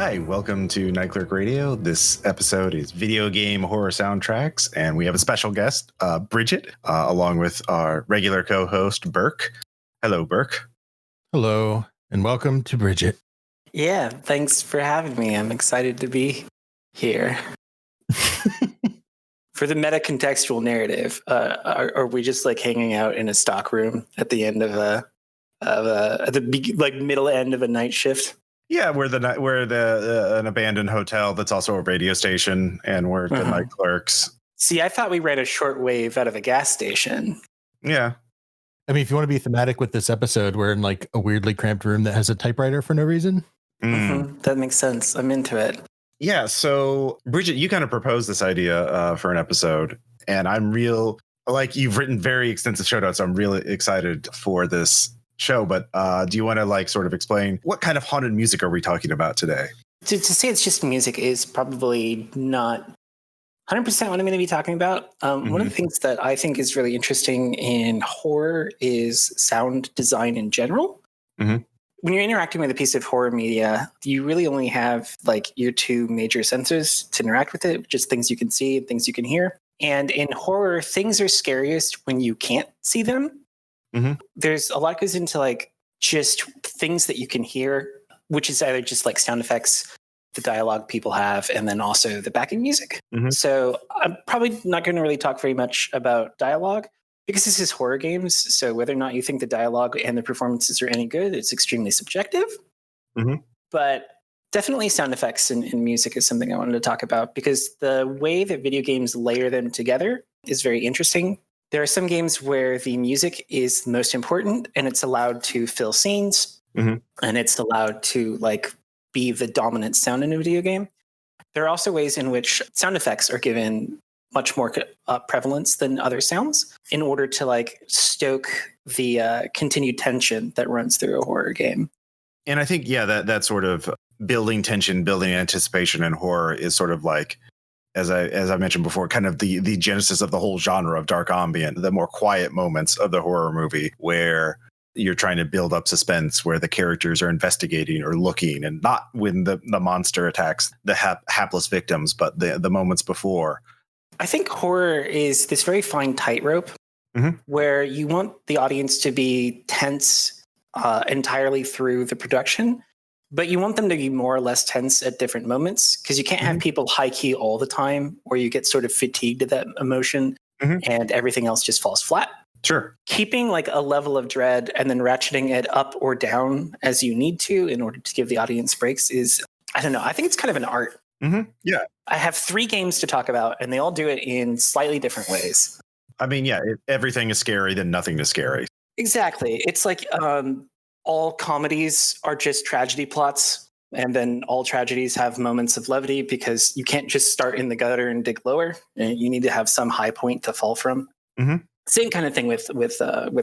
Hi, welcome to Night Clerk Radio. This episode is video game horror soundtracks, and we have a special guest, Bridget, along with our regular co-host, Burke. Hello, Burke. Hello, and welcome to Bridget. Yeah, thanks for having me. I'm excited to be here. For the meta-contextual narrative, are we just like hanging out in a stock room at the end of middle end of a night shift? Yeah, we're an abandoned hotel that's also a radio station, and we're the night clerks. See, I thought we ran a shortwave out of a gas station. Yeah. I mean, if you want to be thematic with this episode, we're in like a weirdly cramped room that has a typewriter for no reason. That makes sense. I'm into it. Yeah. So, Bridget, you kind of proposed this idea for an episode, and you've written very extensive show notes. I'm really excited for this show, but do you want to like sort of explain what kind of haunted music are we talking about today? To say it's just music is probably not 100% what I'm going to be talking about. One of the things that I think is really interesting in horror is sound design in general. When you're interacting with a piece of horror media, you really only have like your two major senses to interact with it, just things you can see and things you can hear. And in horror, things are scariest when you can't see them. There's a lot goes into like just things that you can hear, which is either just like sound effects, the dialogue people have, and then also the backing music. So I'm probably not going to really talk very much about dialogue because this is horror games. So whether or not you think the dialogue and the performances are any good, it's extremely subjective. But definitely sound effects and music is something I wanted to talk about because the way that video games layer them together is very interesting. There are some games where the music is most important and it's allowed to fill scenes and it's allowed to like be the dominant sound in a video game. There are also ways in which sound effects are given much more prevalence than other sounds in order to like stoke the continued tension that runs through a horror game. And I think, that sort of building tension, building anticipation in horror is sort of like, as I mentioned before, kind of the genesis of the whole genre of dark ambient, the more quiet moments of the horror movie where you're trying to build up suspense, where the characters are investigating or looking, and not when the monster attacks the hapless victims, but the moments before. I think horror is this very fine tightrope where you want the audience to be tense entirely through the production, but you want them to be more or less tense at different moments because you can't have people high key all the time where you get sort of fatigued at that emotion and everything else just falls flat. Sure. Keeping like a level of dread and then ratcheting it up or down as you need to in order to give the audience breaks is, I don't know, I think it's kind of an art. Yeah. I have 3 games to talk about and they all do it in slightly different ways. I mean, if everything is scary, then nothing is scary. Exactly. It's like all comedies are just tragedy plots, and then all tragedies have moments of levity because you can't just start in the gutter and dig lower. You need to have some high point to fall from. Same kind of thing with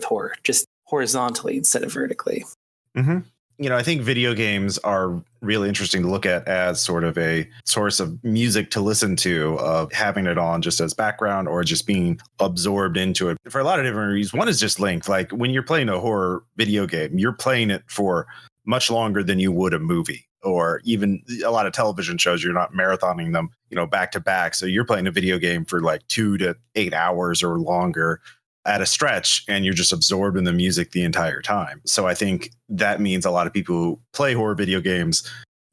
horror, just horizontally instead of vertically. I think video games are really interesting to look at as sort of a source of music to listen to, of having it on just as background or just being absorbed into it for a lot of different reasons. One is just length. Like when you're playing a horror video game, you're playing it for much longer than you would a movie, or even a lot of television shows. You're not marathoning them, back to back. So you're playing a video game for like 2 to 8 hours or longer at a stretch, and you're just absorbed in the music the entire time. So I think that means a lot of people who play horror video games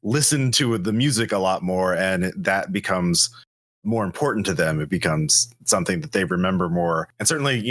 listen to the music a lot more, and that becomes more important to them. It becomes something that they remember more. And certainly,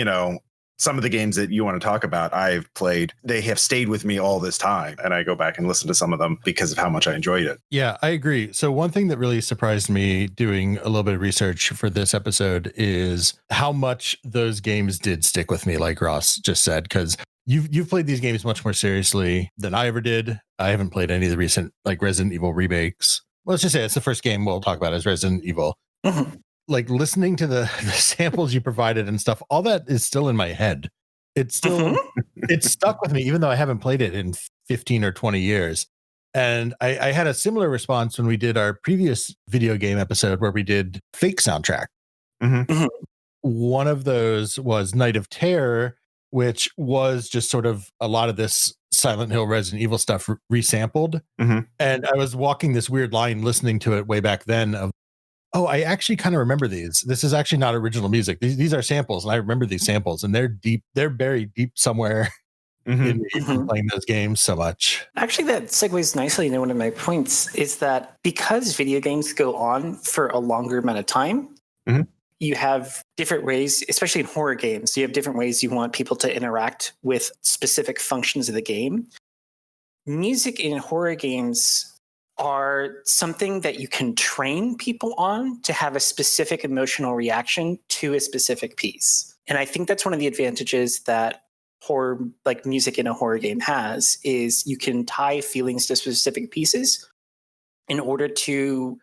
some of the games that you want to talk about, I've played, they have stayed with me all this time. And I go back and listen to some of them because of how much I enjoyed it. Yeah, I agree. So one thing that really surprised me doing a little bit of research for this episode is how much those games did stick with me, like Ross just said, because you've played these games much more seriously than I ever did. I haven't played any of the recent like Resident Evil remakes. Let's just say it's the first game we'll talk about is Resident Evil. Like listening to the samples you provided and stuff, all that is still in my head. It's still, it's stuck with me, even though I haven't played it in 15 or 20 years. And I had a similar response when we did our previous video game episode where we did fake soundtrack. One of those was Night of Terror, which was just sort of a lot of this Silent Hill Resident Evil stuff resampled. Mhm. And I was walking this weird line listening to it way back then of, oh, I actually kind of remember these. This is actually not original music. These are samples, and I remember these samples, and they're deep. They're buried deep somewhere in me from playing those games so much. Actually, that segues nicely into one of my points is that because video games go on for a longer amount of time, you have different ways, especially in horror games, you have different ways you want people to interact with specific functions of the game. Music in horror games are something that you can train people on to have a specific emotional reaction to a specific piece. And I think that's one of the advantages that horror, like music in a horror game has, is you can tie feelings to specific pieces in order to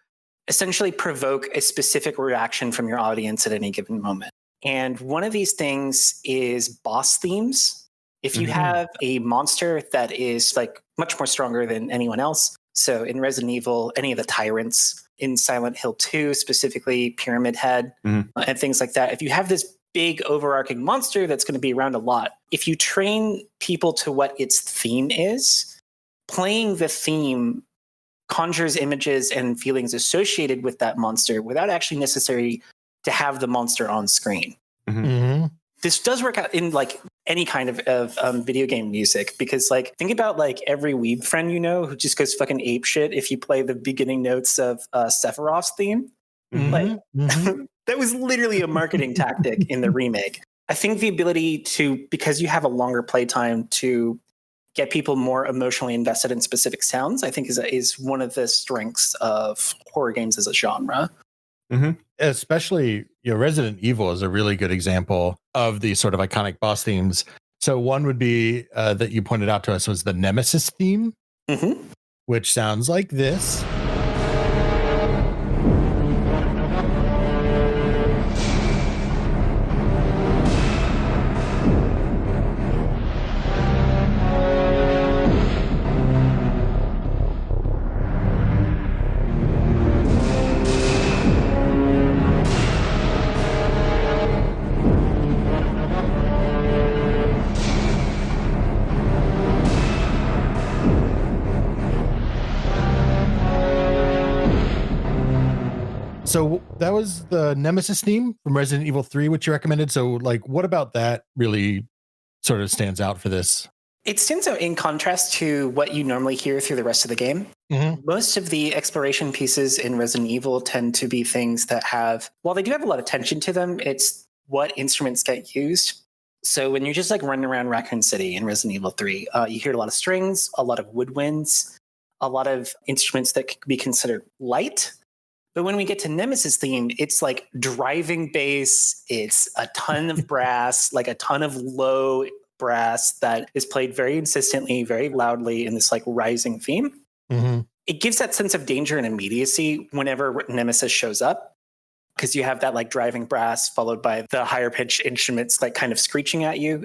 essentially provoke a specific reaction from your audience at any given moment. And one of these things is boss themes. If you have a monster that is like much more stronger than anyone else, so in Resident Evil, any of the tyrants, in Silent Hill 2, specifically Pyramid Head and things like that, if you have this big overarching monster that's going to be around a lot, if you train people to what its theme is, playing the theme conjures images and feelings associated with that monster without actually necessary to have the monster on screen. This does work out in like any kind of video game music, because like think about like every weeb friend you know who just goes fucking ape shit if you play the beginning notes of Sephiroth's theme. That was literally a marketing tactic in the remake. I think the ability to, because you have a longer playtime, to get people more emotionally invested in specific sounds, I think is one of the strengths of horror games as a genre. Especially, Resident Evil is a really good example of these sort of iconic boss themes. So one would be that you pointed out to us was the Nemesis theme, which sounds like this. So that was the Nemesis theme from Resident Evil 3, which you recommended. So, like, what about that really sort of stands out for this? It stands out in contrast to what you normally hear through the rest of the game. Most of the exploration pieces in Resident Evil tend to be things that have, while they do have a lot of tension to them, it's what instruments get used. So when you're just like running around Raccoon City in Resident Evil 3, you hear a lot of strings, a lot of woodwinds, a lot of instruments that could be considered light. But when we get to Nemesis theme, it's like driving bass, it's a ton of brass, like a ton of low brass that is played very insistently, very loudly in this like rising theme. It gives that sense of danger and immediacy whenever Nemesis shows up, because you have that like driving brass followed by the higher pitched instruments like kind of screeching at you.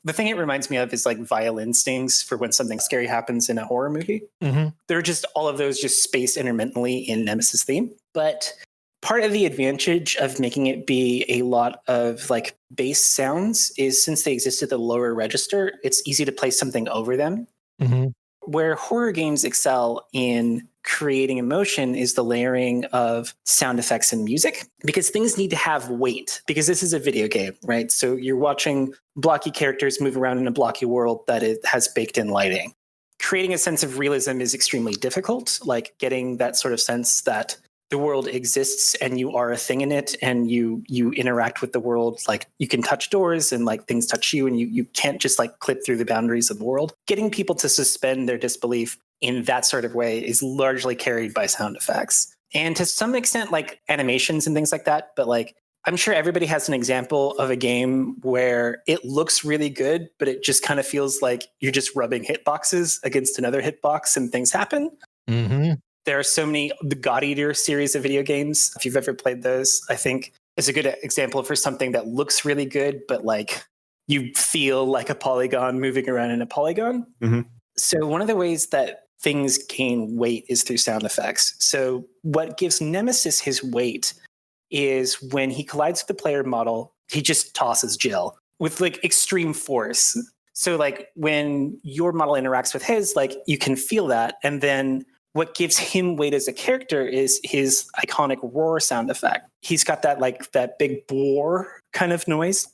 The thing it reminds me of is like violin stings for when something scary happens in a horror movie. There are just all of those just spaced intermittently in Nemesis theme. But part of the advantage of making it be a lot of like bass sounds is since they exist at the lower register, it's easy to place something over them. Where horror games excel in creating emotion is the layering of sound effects and music, because things need to have weight, because this is a video game, right? So you're watching blocky characters move around in a blocky world that it has baked in lighting. Creating a sense of realism is extremely difficult, like getting that sort of sense that the world exists and you are a thing in it and you interact with the world. Like you can touch doors and like things touch you and you can't just like clip through the boundaries of the world. Getting people to suspend their disbelief in that sort of way is largely carried by sound effects. And to some extent, like animations and things like that. But like, I'm sure everybody has an example of a game where it looks really good, but it just kind of feels like you're just rubbing hitboxes against another hitbox and things happen. There are so many, the God Eater series of video games, if you've ever played those, I think is a good example for something that looks really good, but like you feel like a polygon moving around in a polygon. So one of the ways that things gain weight is through sound effects. So what gives Nemesis his weight is when he collides with the player model, he just tosses Jill. with like extreme force. So like when your model interacts with his, like you can feel that. And then what gives him weight as a character is his iconic roar sound effect. He's got that like that big boar kind of noise.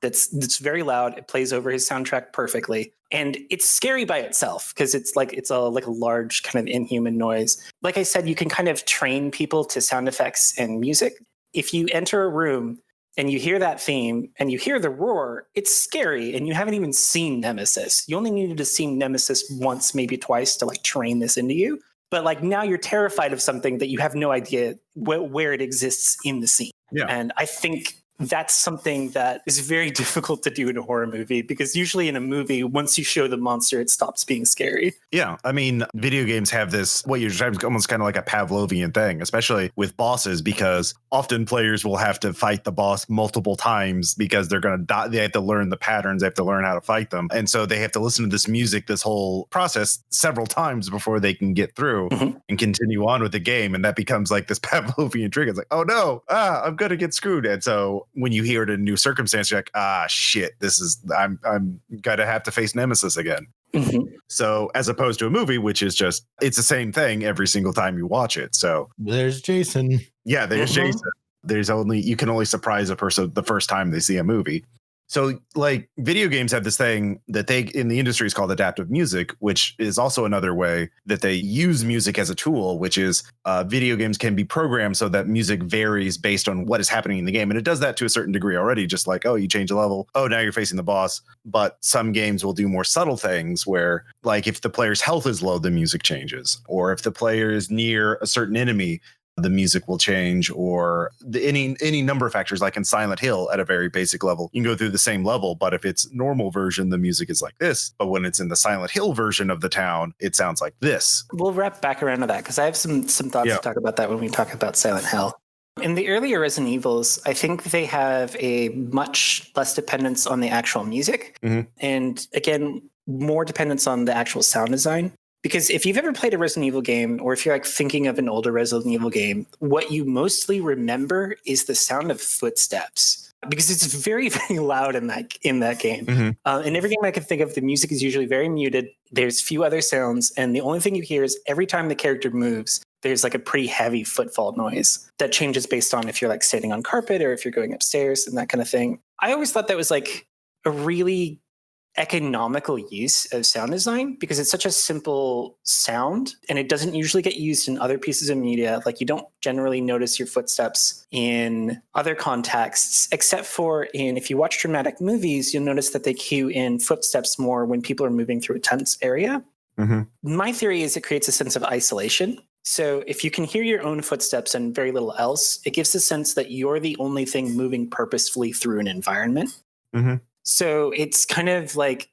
That's very loud. It plays over his soundtrack perfectly. And it's scary by itself because it's a large kind of inhuman noise. Like I said, you can kind of train people to sound effects and music. If you enter a room and you hear that theme and you hear the roar, it's scary, and you haven't even seen Nemesis. You only needed to see Nemesis once, maybe twice, to like train this into you. But like now you're terrified of something that you have no idea where it exists in the scene. Yeah. And I think that's something that is very difficult to do in a horror movie, because usually in a movie, once you show the monster, it stops being scary. Yeah. I mean, video games have this, what you're describing, almost kind of like a Pavlovian thing, especially with bosses, because often players will have to fight the boss multiple times because they're going to die. They have to learn the patterns. They have to learn how to fight them. And so they have to listen to this music, this whole process several times before they can get through and continue on with the game. And that becomes like this Pavlovian trigger. It's like, oh no, I'm going to get screwed. And so when you hear it in a new circumstance, you're like, shit, I'm gonna have to face Nemesis again. So as opposed to a movie, which is just, it's the same thing every single time you watch it. So there's Jason. Yeah, there's Jason. You can only surprise a person the first time they see a movie. So like video games have this thing that they in the industry is called adaptive music, which is also another way that they use music as a tool, which is video games can be programmed so that music varies based on what is happening in the game. And it does that to a certain degree already, just like, oh, you change a level. Oh, now you're facing the boss. But some games will do more subtle things where, like, if the player's health is low, the music changes. Or if the player is near a certain enemy, the music will change, or any number of factors. Like in Silent Hill, at a very basic level, you can go through the same level, but if it's normal version, the music is like this. But when it's in the Silent Hill version of the town, it sounds like this. We'll wrap back around to that because I have some thoughts to talk about that when we talk about Silent Hill. In the earlier Resident Evils, I think they have a much less dependence on the actual music, and again, more dependence on the actual sound design. Because if you've ever played a Resident Evil game, or if you're like thinking of an older Resident Evil game, what you mostly remember is the sound of footsteps, because it's very, very loud in that game. In every game I can think of, the music is usually very muted. There's few other sounds, and the only thing you hear is every time the character moves, there's like a pretty heavy footfall noise that changes based on if you're like standing on carpet or if you're going upstairs and that kind of thing. I always thought that was like a really economical use of sound design, because it's such a simple sound and it doesn't usually get used in other pieces of media. Like, you don't generally notice your footsteps in other contexts, except for if you watch dramatic movies, you'll notice that they cue in footsteps more when people are moving through a tense area. My theory is it creates a sense of isolation. So if you can hear your own footsteps and very little else, it gives the sense that you're the only thing moving purposefully through an environment. So it's kind of like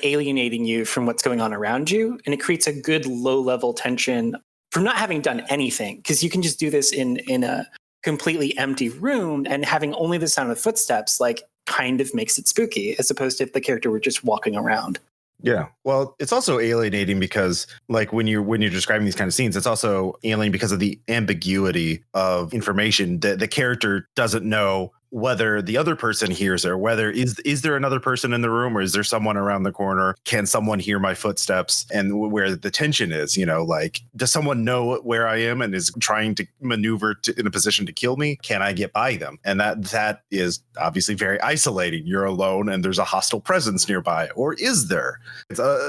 alienating you from what's going on around you. And it creates a good low-level tension from not having done anything, because you can just do this in a completely empty room, and having only the sound of footsteps like kind of makes it spooky, as opposed to if the character were just walking around. Yeah. Well, it's also alienating because, like, when you're describing these kind of scenes, it's also alienating because of the ambiguity of information that the character doesn't know whether the other person hears her, whether is there another person in the room, or is there someone around the corner? Can someone hear my footsteps? And where the tension is, like, does someone know where I am and is trying to maneuver in a position to kill me? Can I get by them? And that is obviously very isolating. You're alone and there's a hostile presence nearby, or is there?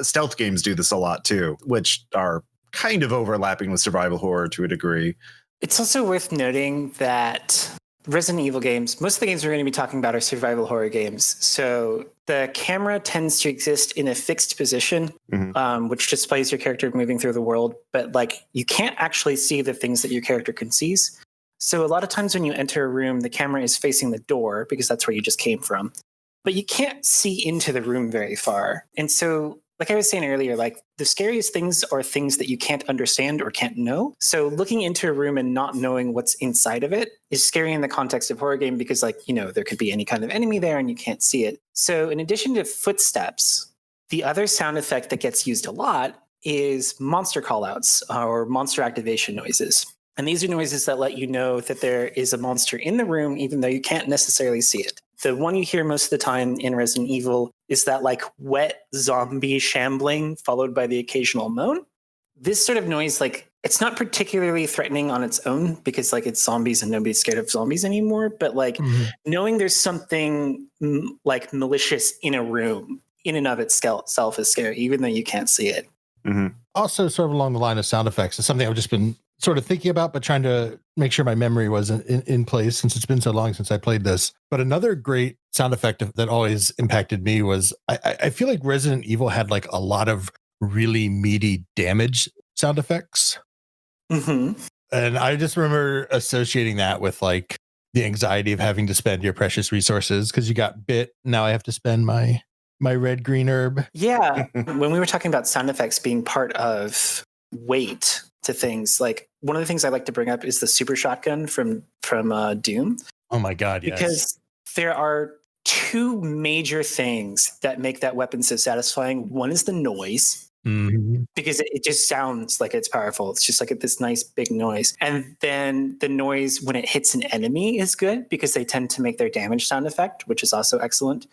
Stealth games do this a lot too, which are kind of overlapping with survival horror to a degree. It's also worth noting that Resident Evil games, most of the games we're going to be talking about are survival horror games. So the camera tends to exist in a fixed position, which displays your character moving through the world. But like, you can't actually see the things that your character can see. So a lot of times when you enter a room, the camera is facing the door because that's where you just came from. But you can't see into the room very far. And so, like I was saying earlier, like, the scariest things are things that you can't understand or can't know. So looking into a room and not knowing what's inside of it is scary in the context of horror game, because, like, there could be any kind of enemy there and you can't see it. So in addition to footsteps, the other sound effect that gets used a lot is monster callouts or monster activation noises. And these are noises that let you know that there is a monster in the room, even though you can't necessarily see it. The one you hear most of the time in Resident Evil is that like wet zombie shambling followed by the occasional moan. This sort of noise, like it's not particularly threatening on its own because like it's zombies and nobody's scared of zombies anymore. But like knowing there's something like malicious in a room in and of itself is scary, even though you can't see it. Also, sort of along the line of sound effects, is something I've just been sort of thinking about, but trying to make sure my memory was in place since it's been so long since I played this. But another great sound effect that always impacted me was I feel like Resident Evil had like a lot of really meaty damage sound effects. And I just remember associating that with like the anxiety of having to spend your precious resources because you got bit. Now I have to spend my red green herb. Yeah. When we were talking about sound effects being part of weight to things, like one of the things I like to bring up is the super shotgun from Doom. Oh my God, yes. Because there are two major things that make that weapon so satisfying. One is the noise. Because it just sounds like it's powerful. It's just like this nice big noise. And then the noise when it hits an enemy is good because they tend to make their damage sound effect, which is also excellent.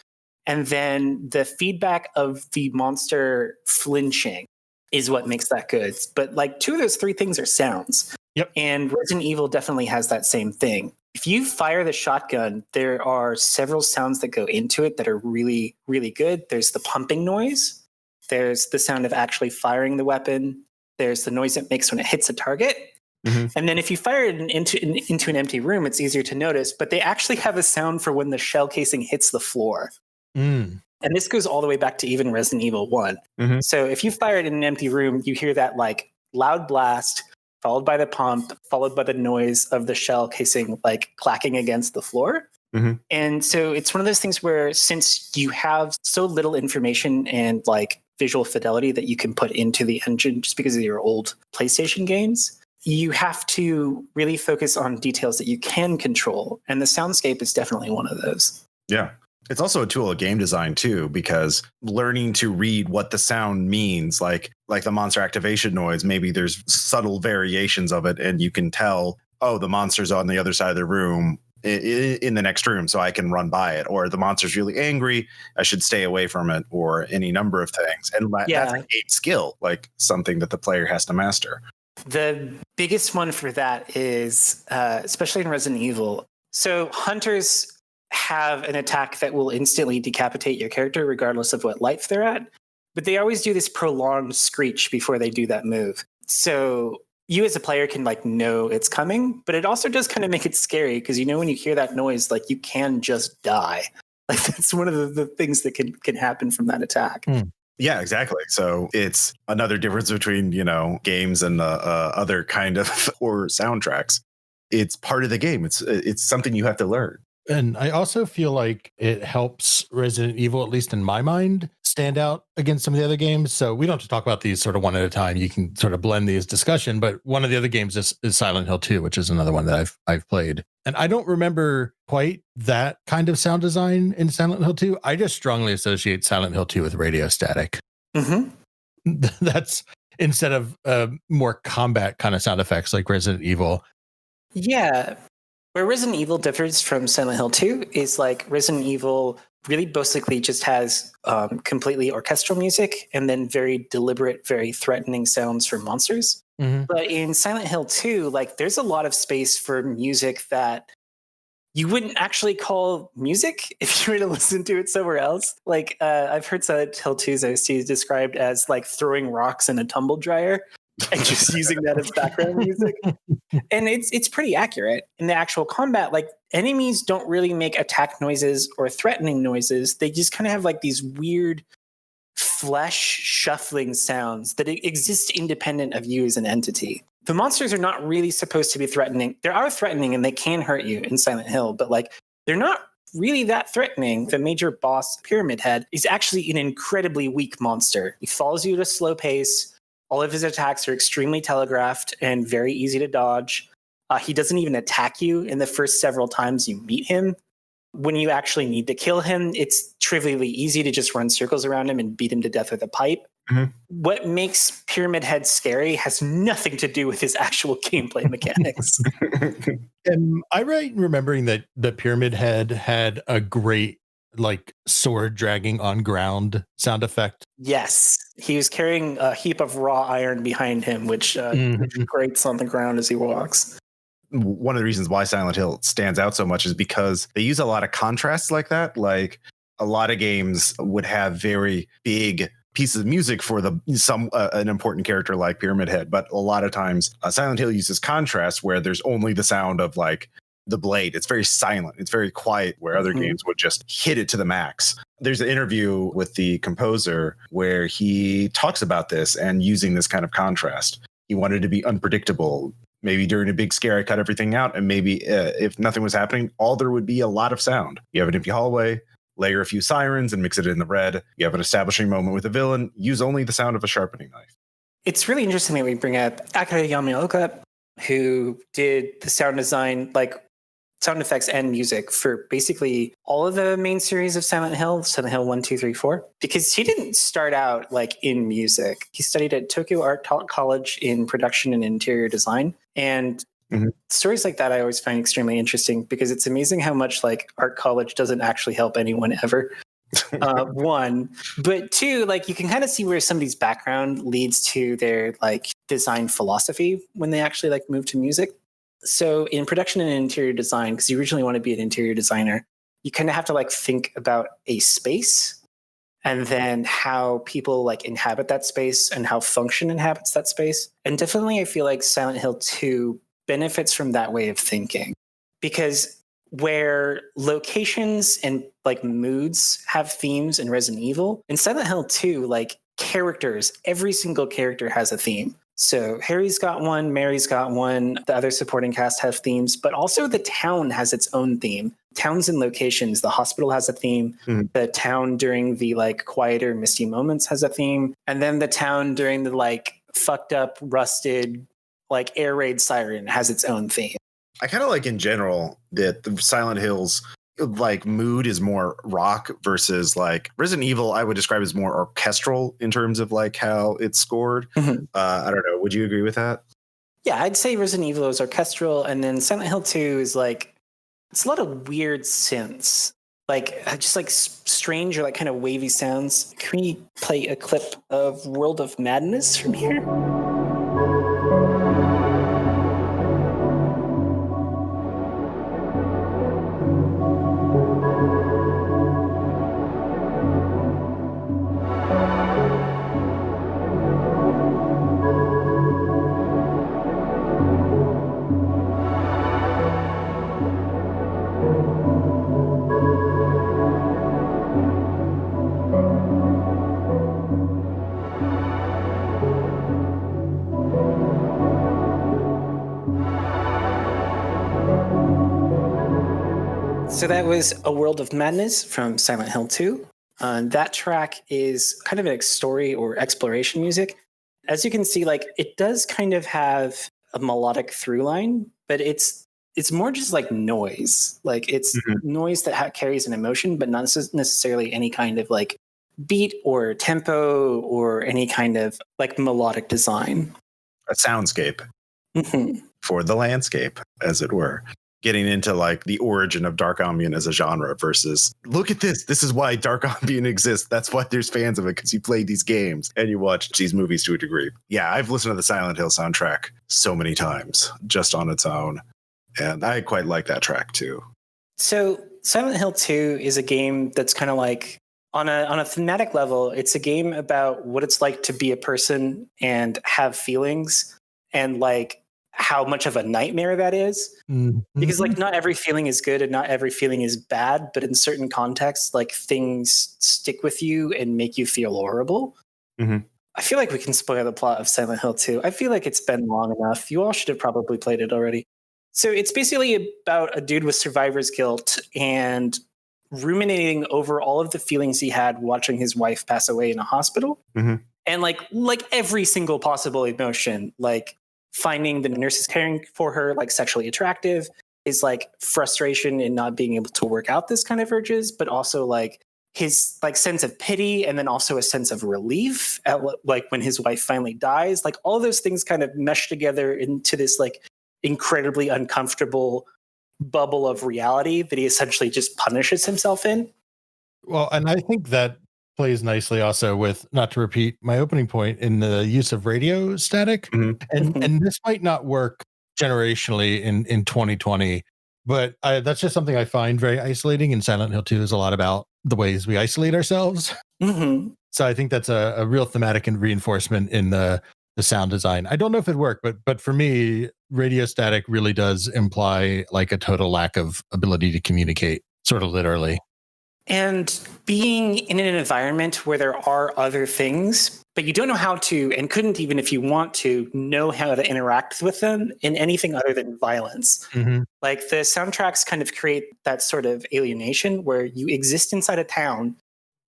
And then the feedback of the monster flinching is what makes that good. But like two of those three things are sounds. Yep. And Resident Evil definitely has that same thing. If you fire the shotgun, there are several sounds that go into it that are really, really good. There's the pumping noise. There's the sound of actually firing the weapon. There's the noise it makes when it hits a target. And then if you fire it into an empty room, it's easier to notice. But they actually have a sound for when the shell casing hits the floor. And this goes all the way back to even Resident Evil 1. So if you fire it in an empty room, you hear that like loud blast, followed by the pump, followed by the noise of the shell casing like clacking against the floor. And so it's one of those things where since you have so little information and like visual fidelity that you can put into the engine just because of your old PlayStation games, you have to really focus on details that you can control. And the soundscape is definitely one of those. Yeah. It's also a tool of game design too, because learning to read what the sound means, like the monster activation noise, maybe there's subtle variations of it and you can tell, oh, the monster's on the other side of the room in the next room, so I can run by it, or the monster's really angry, I should stay away from it, or any number of things. And that's a game skill, like something that the player has to master. The biggest one for that is, especially in Resident Evil, so hunters have an attack that will instantly decapitate your character regardless of what life they're at, but they always do this prolonged screech before they do that move. So you as a player can like know it's coming, but it also does kind of make it scary because you know when you hear that noise, like you can just die. Like that's one of the things that can happen from that attack. Yeah, exactly. So it's another difference between, games and the other kind of horror soundtracks. It's part of the game. It's something you have to learn. And I also feel like it helps Resident Evil, at least in my mind, stand out against some of the other games. So we don't have to talk about these sort of one at a time. You can sort of blend these discussion. But one of the other games is Silent Hill 2, which is another one that I've played. And I don't remember quite that kind of sound design in Silent Hill 2. I just strongly associate Silent Hill 2 with radio static. That's instead of more combat kind of sound effects like Resident Evil. Yeah. Where Resident Evil differs from Silent Hill 2 is like Resident Evil really basically just has completely orchestral music and then very deliberate, very threatening sounds for monsters. But in Silent Hill 2, like there's a lot of space for music that you wouldn't actually call music if you were to listen to it somewhere else. Like I've heard Silent Hill 2's OST described as like throwing rocks in a tumble dryer. And just using that as background music. And it's pretty accurate. In the actual combat, like enemies don't really make attack noises or threatening noises. They just kind of have like these weird flesh shuffling sounds that exist independent of you as an entity. The monsters are not really supposed to be threatening. They are threatening and they can hurt you in Silent Hill, but like they're not really that threatening. The major boss, Pyramid Head, is actually an incredibly weak monster. He follows you at a slow pace. All of his attacks are extremely telegraphed and very easy to dodge. He doesn't even attack you in the first several times you meet him. When you actually need to kill him, it's trivially easy to just run circles around him and beat him to death with a pipe. Mhm. What makes Pyramid Head scary has nothing to do with his actual gameplay mechanics. Am I right in remembering that the Pyramid Head had a great like sword dragging on ground sound effect? Yes, he was carrying a heap of raw iron behind him, which Mhm. grates on the ground as he walks. One of the reasons why Silent Hill stands out so much is because they use a lot of contrasts like that. Like a lot of games would have very big pieces of music for an important character like Pyramid Head, but a lot of times Silent Hill uses contrast where there's only the sound of like the blade. It's very silent. It's very quiet where other games would just hit it to the max. There's an interview with the composer where he talks about this and using this kind of contrast. He wanted to be unpredictable. Maybe during a big scare, I cut everything out. And maybe if nothing was happening, all there would be a lot of sound. You have an empty hallway, layer a few sirens and mix it in the red. You have an establishing moment with a villain, use only the sound of a sharpening knife. It's really interesting that we bring up Akira Yamaoka, who did the sound design, like sound effects and music for basically all of the main series of Silent Hill 1, 2, 3, 4, because he didn't start out like in music. He studied at Tokyo Art College in production and interior design. And stories like that I always find extremely interesting because it's amazing how much like art college doesn't actually help anyone ever. One, but two, like you can kind of see where somebody's background leads to their like design philosophy when they actually like move to music. So in production and interior design, because you originally want to be an interior designer, you kind of have to like think about a space and then how people like inhabit that space and how function inhabits that space. And definitely I feel like Silent Hill 2 benefits from that way of thinking because where locations and like moods have themes in Resident Evil, in Silent Hill 2, like characters, every single character has a theme. So Harry's got one, Mary's got one, the other supporting cast have themes, but also the town has its own theme. Towns and locations, the hospital has a theme, the town during the like quieter, misty moments has a theme, and then the town during the like fucked up, rusted, like air raid siren has its own theme. I kind of like in general that the Silent Hills like mood is more rock versus like Resident Evil. I would describe as more orchestral in terms of like how it's scored. I don't know. Would you agree with that? Yeah, I'd say Resident Evil is orchestral, and then Silent Hill 2 is like it's a lot of weird synths, like just like strange or like kind of wavy sounds. Can we play a clip of World of Madness from here? So that was A World of Madness from Silent Hill 2. That track is kind of an story or exploration music. As you can see, like it does kind of have a melodic through line, but it's more just like noise. Like it's noise that carries an emotion, but not necessarily any kind of like beat or tempo or any kind of like melodic design. A soundscape for the landscape, as it were. Getting into like the origin of dark ambient as a genre versus look at this. This is why dark ambient exists. That's why there's fans of it, because you played these games and you watched these movies to a degree. Yeah, I've listened to the Silent Hill soundtrack so many times just on its own. And I quite like that track too. So Silent Hill 2 is a game that's kind of like on a thematic level, it's a game about what it's like to be a person and have feelings and like how much of a nightmare that is. Because like not every feeling is good and not every feeling is bad, but in certain contexts, like things stick with you and make you feel horrible. I feel like we can spoil the plot of Silent Hill 2. I feel like it's been long enough. You all should have probably played it already. So it's basically about a dude with survivor's guilt and ruminating over all of the feelings he had watching his wife pass away in a hospital. And like every single possible emotion, like finding the nurses caring for her like sexually attractive, is like frustration in not being able to work out this kind of urges, but also like his like sense of pity and then also a sense of relief at like when his wife finally dies. Like all those things kind of mesh together into this like incredibly uncomfortable bubble of reality that he essentially just punishes himself in. Well, and I think that plays nicely also with, not to repeat my opening point, in the use of radio static. And this might not work generationally in 2020, but that's just something I find very isolating. And Silent Hill 2 is a lot about the ways we isolate ourselves. So I think that's a real thematic and reinforcement in the sound design. I don't know if it worked, but for me, radio static really does imply like a total lack of ability to communicate, sort of literally. And being in an environment where there are other things, but you don't know how to, and couldn't even if you want to, know how to interact with them in anything other than violence. Like the soundtracks kind of create that sort of alienation where you exist inside a town,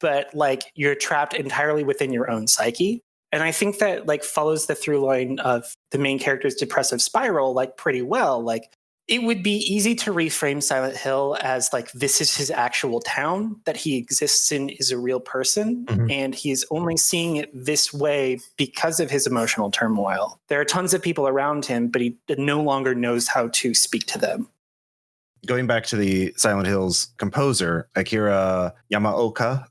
but like you're trapped entirely within your own psyche. And I think that like follows the through line of the main character's depressive spiral like pretty well. Like it would be easy to reframe Silent Hill as like this is his actual town that he exists in, is a real person, and he's only seeing it this way because of his emotional turmoil. There are tons of people around him, but he no longer knows how to speak to them. Going back to the Silent Hills composer, Akira Yamaoka,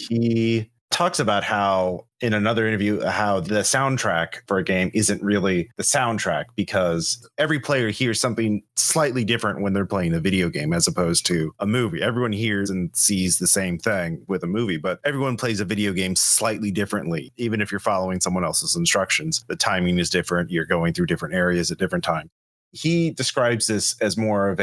he talks about how, in another interview, how the soundtrack for a game isn't really the soundtrack because every player hears something slightly different when they're playing a video game as opposed to a movie. Everyone hears and sees the same thing with a movie, but everyone plays a video game slightly differently. Even if you're following someone else's instructions, the timing is different. You're going through different areas at different times. He describes this as more of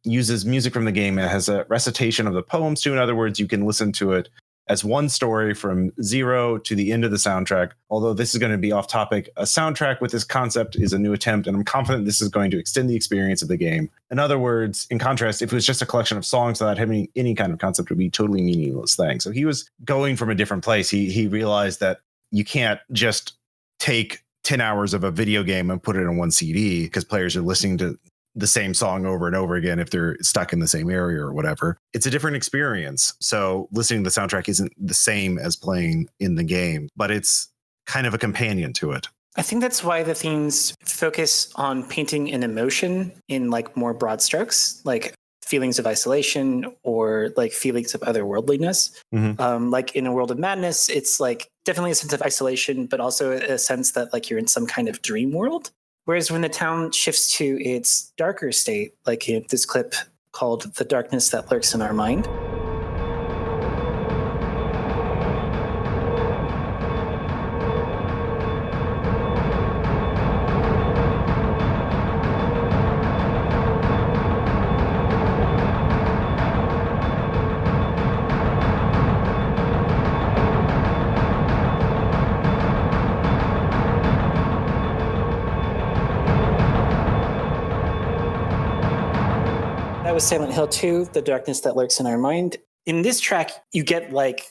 uses music from the game and has a recitation of the poems too. In other words, you can listen to it as one story from zero to the end of the soundtrack. Although this is going to be off topic, a soundtrack with this concept is a new attempt, and I'm confident this is going to extend the experience of the game. In other words, in contrast, if it was just a collection of songs without having any kind of concept, it would be a totally meaningless thing. So he was going from a different place. He realized that you can't just take 10 hours of a video game and put it on one CD because players are listening to the same song over and over again if they're stuck in the same area or whatever. It's a different experience. So listening to the soundtrack isn't the same as playing in the game, but it's kind of a companion to it. I think that's why the themes focus on painting an emotion in like more broad strokes, like feelings of isolation or like feelings of otherworldliness. Like in A World of Madness, it's like definitely a sense of isolation, but also a sense that like you're in some kind of dream world. Whereas when the town shifts to its darker state, like in this clip called The Darkness That Lurks in Our Mind. That was Silent Hill 2, The Darkness That Lurks in Our Mind. In this track, you get like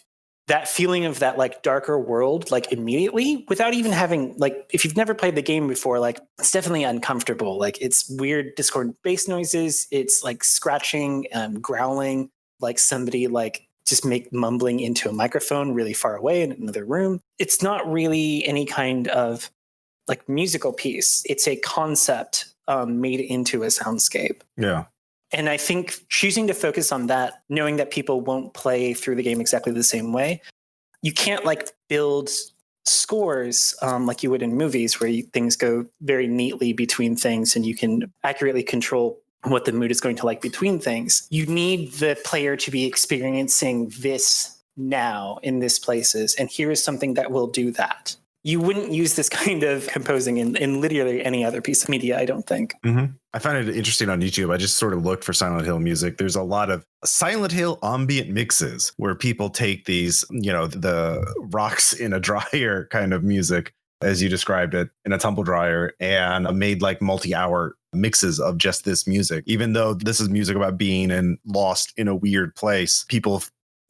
that feeling of that like darker world like immediately without even having like, if you've never played the game before, like it's definitely uncomfortable. Like it's weird discordant bass noises. It's like scratching, growling, like somebody like just mumbling into a microphone really far away in another room. It's not really any kind of like musical piece. It's a concept made into a soundscape. Yeah. And I think choosing to focus on that, knowing that people won't play through the game exactly the same way, you can't like build scores like you would in movies where things go very neatly between things and you can accurately control what the mood is going to like between things. You need the player to be experiencing this now in this places. And here is something that will do that. You wouldn't use this kind of composing in literally any other piece of media, I don't think. I find it interesting on YouTube. I just sort of looked for Silent Hill music. There's a lot of Silent Hill ambient mixes where people take these, the rocks in a dryer kind of music, as you described it, in a tumble dryer, and made like multi-hour mixes of just this music. Even though this is music about being lost in a weird place, people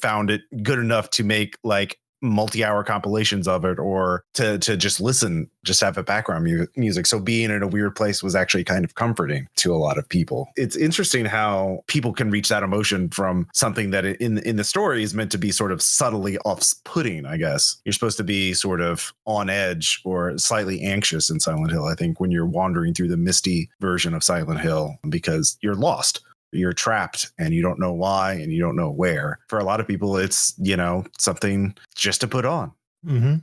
found it good enough to make like multi-hour compilations of it, or to just listen, just have a background music. So being in a weird place was actually kind of comforting to a lot of people. It's interesting how people can reach that emotion from something that in the story is meant to be sort of subtly off-putting, I guess. You're supposed to be sort of on edge or slightly anxious in Silent Hill, I think, when you're wandering through the misty version of Silent Hill, because you're lost. You're trapped and you don't know why and you don't know where. For a lot of people, it's, something just to put on. Mm-hmm.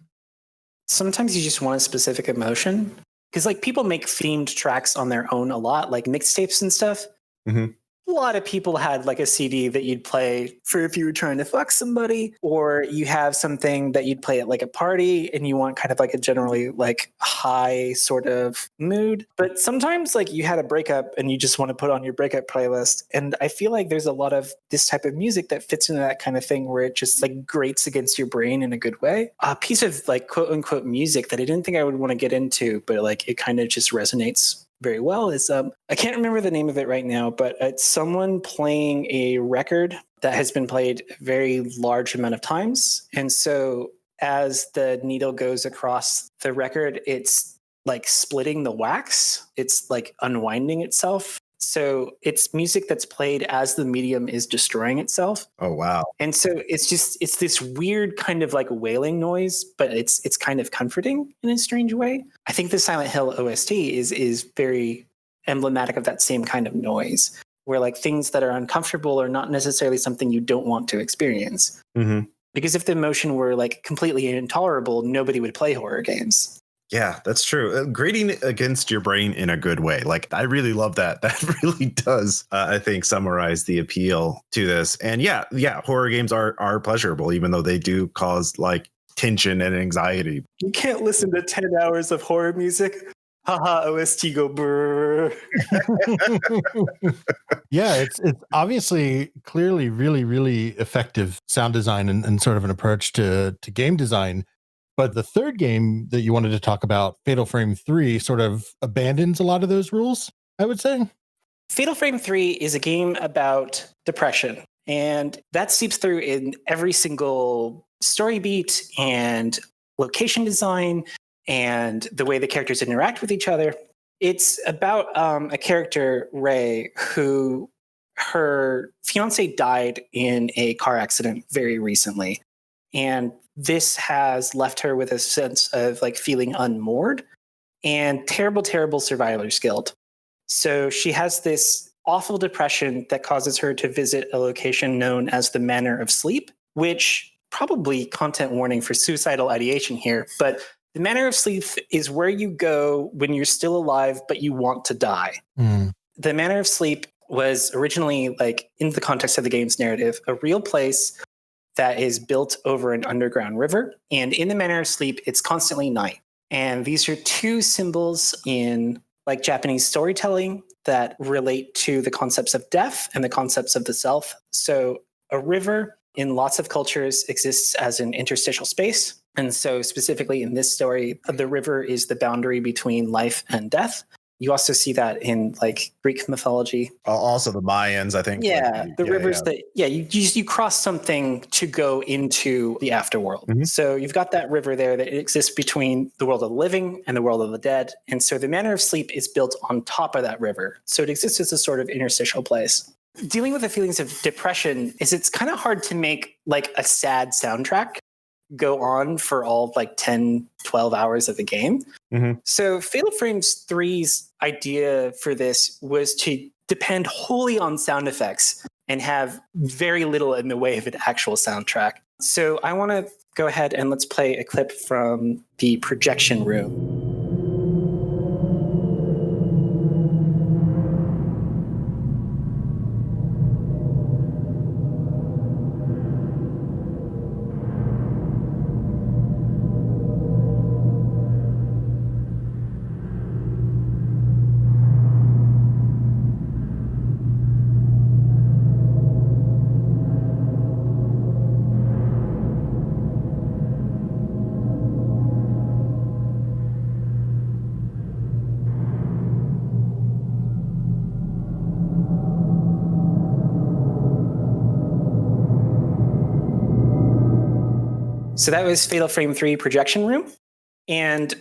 Sometimes you just want a specific emotion. Because like people make themed tracks on their own a lot, like mixtapes and stuff. Mm-hmm. A lot of people had like a CD that you'd play for if you were trying to fuck somebody, or you have something that you'd play at like a party and you want kind of like a generally like high sort of mood. But sometimes like you had a breakup and you just want to put on your breakup playlist. And I feel like there's a lot of this type of music that fits into that kind of thing where it just like grates against your brain in a good way. A piece of like quote unquote music that I didn't think I would want to get into, but like it kind of just resonates very well is I can't remember the name of it right now, but it's someone playing a record that has been played a very large amount of times. And so as the needle goes across the record, it's like splitting the wax. It's like unwinding itself. So it's music that's played as the medium is destroying itself. Oh, wow. And so it's this weird kind of like wailing noise, but it's kind of comforting in a strange way. I think the Silent Hill OST is very emblematic of that same kind of noise, where like things that are uncomfortable are not necessarily something you don't want to experience. Mm-hmm. Because if the emotion were like completely intolerable, nobody would play horror games. Yeah, that's true. Grating against your brain in a good way. Like, I really love that. That really does, I think, summarize the appeal to this. And yeah, horror games are pleasurable, even though they do cause like tension and anxiety. You can't listen to 10 hours of horror music. Haha, OST go brrr. Yeah, it's obviously clearly really, really effective sound design and sort of an approach to game design. But the third game that you wanted to talk about, Fatal Frame 3, sort of abandons a lot of those rules, I would say. Fatal Frame 3 is a game about depression, and that seeps through in every single story beat and location design and the way the characters interact with each other. It's about a character, Ray, who her fiance died in a car accident very recently. And this has left her with a sense of like feeling unmoored and terrible survivor's guilt. So she has this awful depression that causes her to visit a location known as the Manor of Sleep, which probably content warning for suicidal ideation here, but the Manor of Sleep is where you go when you're still alive, but you want to die. Mm. The Manor of Sleep was originally, like in the context of the game's narrative, a real place that is built over an underground river. And in the Manor of Sleep, it's constantly night. And these are two symbols in like Japanese storytelling that relate to the concepts of death and the concepts of the self. So a river in lots of cultures exists as an interstitial space. And so specifically in this story, the river is the boundary between life and death. You also see that in like Greek mythology. Also the Mayans, I think. Yeah, like, the rivers that, you cross something to go into the afterworld. Mm-hmm. So you've got that river there that exists between the world of the living and the world of the dead. And so the Manor of Sleep is built on top of that river. So it exists as a sort of interstitial place. Dealing with the feelings of depression is it's kind of hard to make like a sad soundtrack go on for all like 10, 12 hours of the game. Mm-hmm. So Fatal Frame 3's idea for this was to depend wholly on sound effects and have very little in the way of an actual soundtrack. So I want to go ahead and let's play a clip from the projection room. So that was Fatal Frame 3 Projection Room. And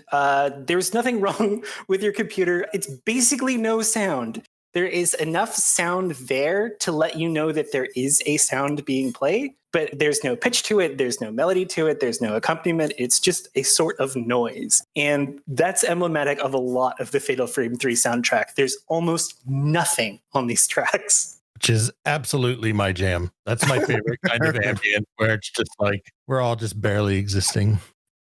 there's nothing wrong with your computer. It's basically no sound. There is enough sound there to let you know that there is a sound being played, but there's no pitch to it. There's no melody to it. There's no accompaniment. It's just a sort of noise. And that's emblematic of a lot of the Fatal Frame 3 soundtrack. There's almost nothing on these tracks. Which is absolutely my jam. That's my favorite kind of ambient, where it's just like we're all just barely existing.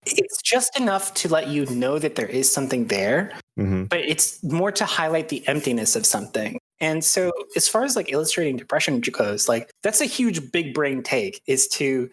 It's just enough to let you know that there is something there, but it's more to highlight the emptiness of something. And so as far as like illustrating depression goes, like that's a huge big brain take, is to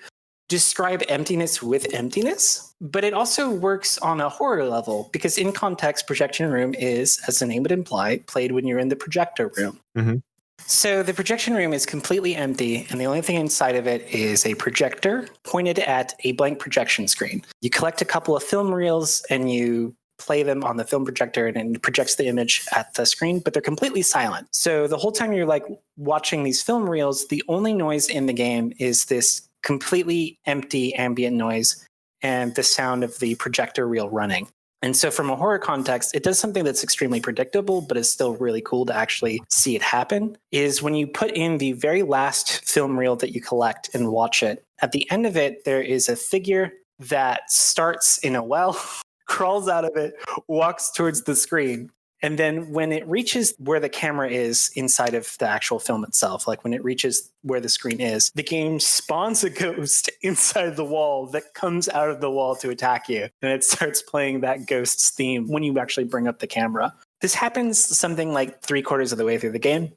describe emptiness with emptiness. But it also works on a horror level, because in context, Projection Room is, as the name would imply, played when you're in the projector room. So the projection room is completely empty, and the only thing inside of it is a projector pointed at a blank projection screen. You collect a couple of film reels and you play them on the film projector, and it projects the image at the screen, but they're completely silent. So the whole time you're like watching these film reels, the only noise in the game is this completely empty ambient noise and the sound of the projector reel running. And so from a horror context, it does something that's extremely predictable, but is still really cool to actually see it happen, is when you put in the very last film reel that you collect and watch it, at the end of it, there is a figure that starts in a well, crawls out of it, walks towards the screen. And then when it reaches where the camera is inside of the actual film itself, like when it reaches where the screen is, the game spawns a ghost inside the wall that comes out of the wall to attack you. And it starts playing that ghost's theme when you actually bring up the camera. This happens something like 3/4 of the way through the game.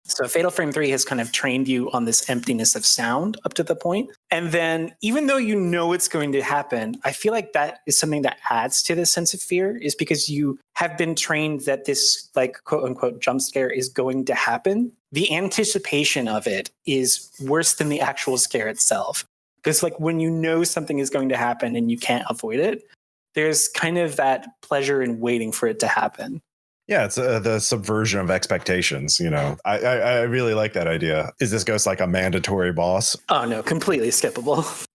So Fatal Frame 3 has kind of trained you on this emptiness of sound up to the point. And then even though you know it's going to happen, I feel like that is something that adds to the sense of fear, is because you have been trained that this like quote unquote jump scare is going to happen. The anticipation of it is worse than the actual scare itself. Because like when you know something is going to happen and you can't avoid it, there's kind of that pleasure in waiting for it to happen. Yeah, it's the subversion of expectations. You know, I really like that idea. Is this ghost like a mandatory boss? Oh no, completely skippable.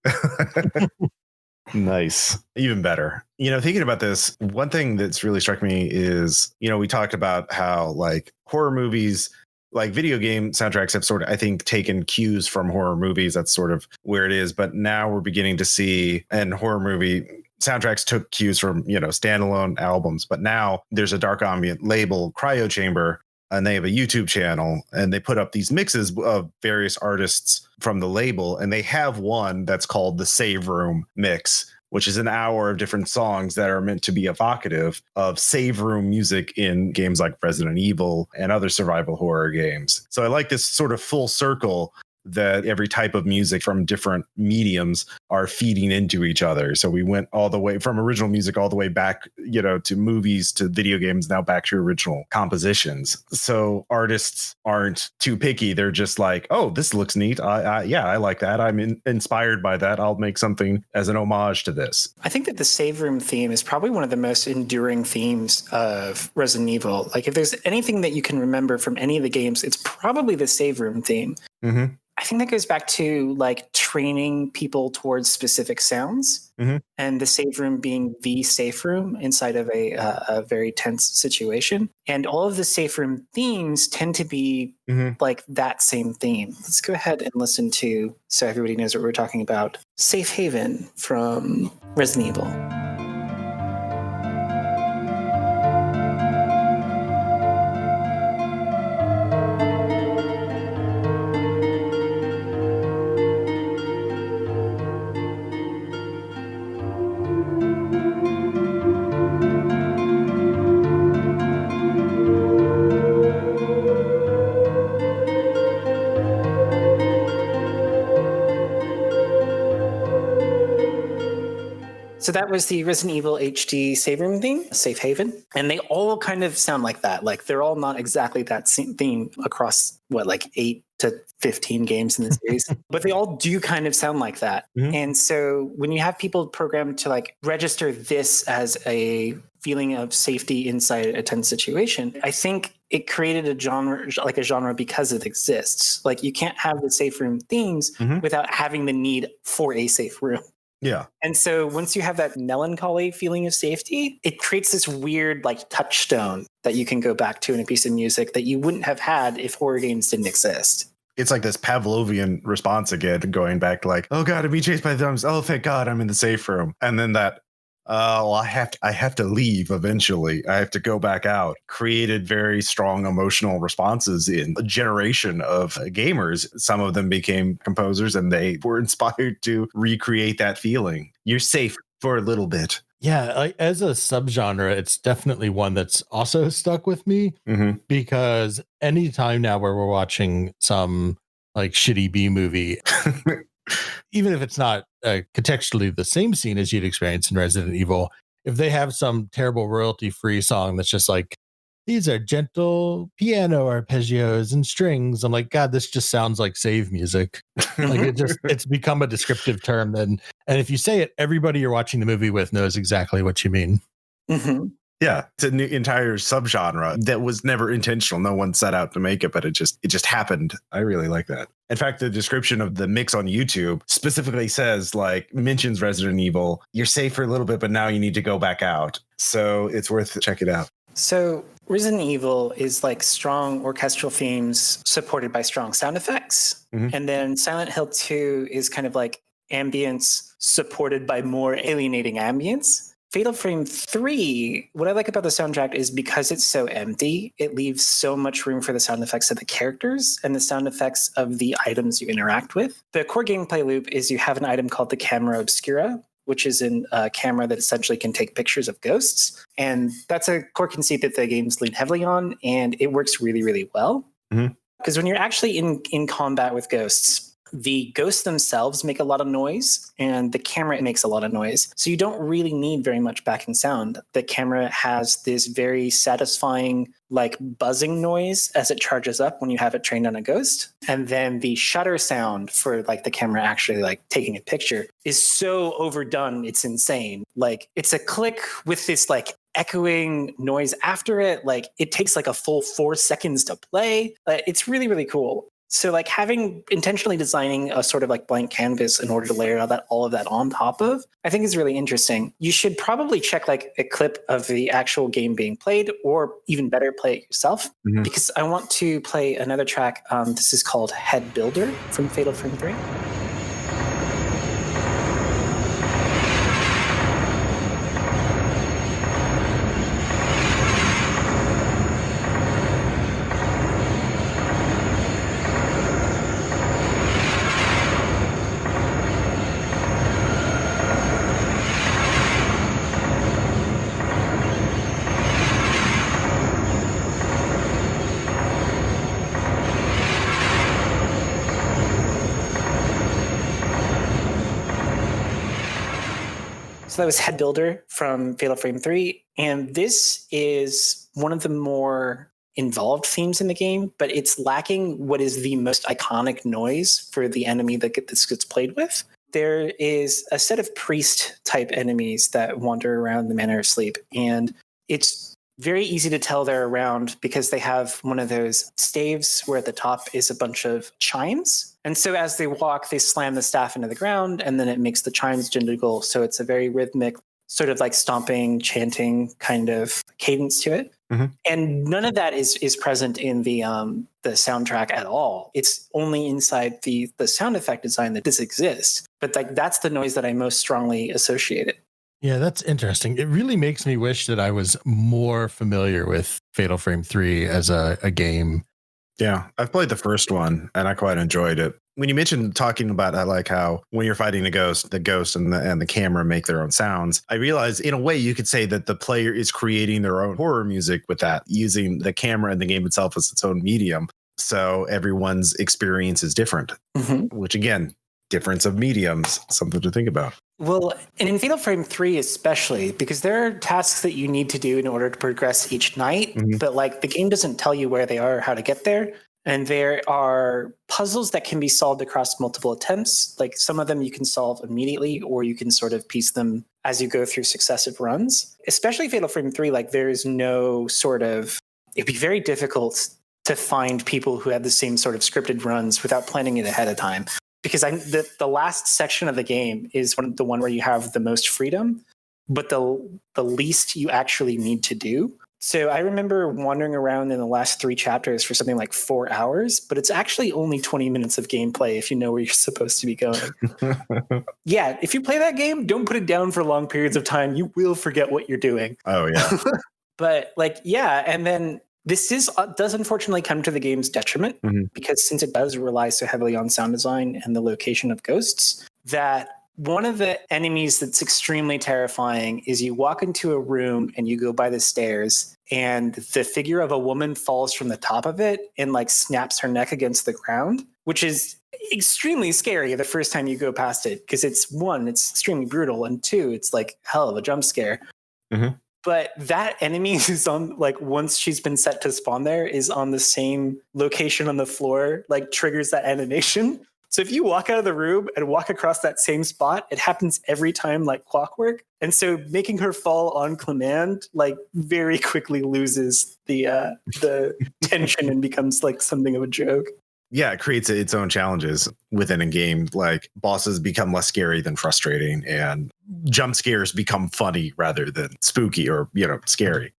Nice. Even better. You know, thinking about this, one thing that's really struck me is, you know, we talked about how like horror movies, like video game soundtracks have sort of, I think, taken cues from horror movies. That's sort of where it is. But now we're beginning to see, and horror movie soundtracks took cues from, you know, standalone albums. But now there's a dark ambient label, Cryo Chamber, and they have a YouTube channel, and they put up these mixes of various artists from the label. And they have one that's called the Save Room Mix, which is an hour of different songs that are meant to be evocative of save room music in games like Resident Evil and other survival horror games. So I like this sort of full circle that every type of music from different mediums are feeding into each other. So we went all the way from original music all the way back, you know, to movies, to video games, now back to original compositions. So artists aren't too picky. They're just like, oh, this looks neat. I like that. I'm inspired by that. I'll make something as an homage to this. I think that the save room theme is probably one of the most enduring themes of Resident Evil. Like if there's anything that you can remember from any of the games, it's probably the save room theme. Mm-hmm. I think that goes back to like training people towards specific sounds, and the safe room being the safe room inside of a very tense situation. And all of the safe room themes tend to be like that same theme. Let's go ahead and listen to, so everybody knows what we're talking about, Safe Haven from Resident Evil. So that was the Resident Evil HD save room theme, Safe Haven. And they all kind of sound like that. Like they're all not exactly that same theme across like 8 to 15 games in the series, but they all do kind of sound like that. And so when you have people programmed to like register this as a feeling of safety inside a tense situation, I think it created a genre because it exists. Like you can't have the safe room themes without having the need for a safe room. Yeah. And so once you have that melancholy feeling of safety, it creates this weird like touchstone that you can go back to in a piece of music that you wouldn't have had if horror games didn't exist. It's like this Pavlovian response again, going back to like, oh God, I'm being chased by the thumbs. Oh, thank God, I'm in the safe room. And then that, well, I have to leave eventually. I have to go back out. Created very strong emotional responses in a generation of gamers. Some of them became composers and they were inspired to recreate that feeling. You're safe for a little bit. Yeah, like, as a subgenre, it's definitely one that's also stuck with me because anytime now where we're watching some like shitty B movie, even if it's not contextually the same scene as you'd experience in Resident Evil, if they have some terrible royalty free song that's just like, these are gentle piano arpeggios and strings, I'm like, God, this just sounds like save music. Like it's become a descriptive term. And if you say it, everybody you're watching the movie with knows exactly what you mean. Mm-hmm. Yeah, it's an entire subgenre that was never intentional. No one set out to make it, but it just happened. I really like that. In fact, the description of the mix on YouTube specifically says, like, mentions Resident Evil. You're safe for a little bit, but now you need to go back out. So it's worth check it out. So Resident Evil is like strong orchestral themes supported by strong sound effects. And then Silent Hill 2 is kind of like ambience supported by more alienating ambience. Fatal Frame 3, what I like about the soundtrack is because it's so empty, it leaves so much room for the sound effects of the characters and the sound effects of the items you interact with. The core gameplay loop is you have an item called the Camera Obscura, which is a camera that essentially can take pictures of ghosts. And that's a core conceit that the games lean heavily on, and it works really, really well. Because when you're actually in combat with ghosts, the ghosts themselves make a lot of noise and the camera makes a lot of noise. So you don't really need very much backing sound. The camera has this very satisfying like buzzing noise as it charges up when you have it trained on a ghost. And then the shutter sound for like the camera actually like taking a picture is so overdone. It's insane. Like it's a click with this like echoing noise after it. Like it takes like a full 4 seconds to play. It's really, really cool. So like intentionally designing a sort of like blank canvas in order to layer all of that on top of, I think is really interesting. You should probably check like a clip of the actual game being played, or even better, play it yourself. Because I want to play another track. This is called Head Builder from Fatal Frame 3. So that was Head Builder from Fatal Frame 3. And this is one of the more involved themes in the game, but it's lacking what is the most iconic noise for the enemy that this gets played with. There is a set of priest-type enemies that wander around the Manor of Sleep, and it's very easy to tell they're around because they have one of those staves where at the top is a bunch of chimes. And so as they walk, they slam the staff into the ground, and then it makes the chimes jingle. So it's a very rhythmic, sort of like stomping, chanting kind of cadence to it. And none of that is present in the soundtrack at all. It's only inside the sound effect design that this exists. But like that's the noise that I most strongly associate it. Yeah, that's interesting. It really makes me wish that I was more familiar with Fatal Frame 3 as a game. Yeah, I've played the first one and I quite enjoyed it. When you mentioned talking about I like how when you're fighting the ghost and the camera make their own sounds, I realized in a way you could say that the player is creating their own horror music with that, using the camera and the game itself as its own medium. So everyone's experience is different, which again, difference of mediums, something to think about. Well, and in Fatal Frame 3 especially, because there are tasks that you need to do in order to progress each night, but like the game doesn't tell you where they are or how to get there. And there are puzzles that can be solved across multiple attempts. Like some of them you can solve immediately, or you can sort of piece them as you go through successive runs. Especially Fatal Frame 3, like there is no sort of, it'd be very difficult to find people who have the same sort of scripted runs without planning it ahead of time. because the last section of the game is the one where you have the most freedom, but the least you actually need to do. So I remember wandering around in the last 3 chapters for something like 4 hours, but it's actually only 20 minutes of gameplay if you know where you're supposed to be going. Yeah, if you play that game, don't put it down for long periods of time. You will forget what you're doing. Oh, yeah. But and then this does unfortunately come to the game's detriment, because since it does rely so heavily on sound design and the location of ghosts, that one of the enemies that's extremely terrifying is you walk into a room and you go by the stairs and the figure of a woman falls from the top of it and like snaps her neck against the ground, which is extremely scary the first time you go past it, because it's extremely brutal, and 2, it's like hell of a jump scare. But that enemy is on, like, once she's been set to spawn there, is on the same location on the floor, like triggers that animation. So if you walk out of the room and walk across that same spot, it happens every time like clockwork. And so making her fall on command, like, very quickly loses the tension and becomes like something of a joke. Yeah, it creates its own challenges within a game. Like, bosses become less scary than frustrating, and jump scares become funny rather than spooky or, scary.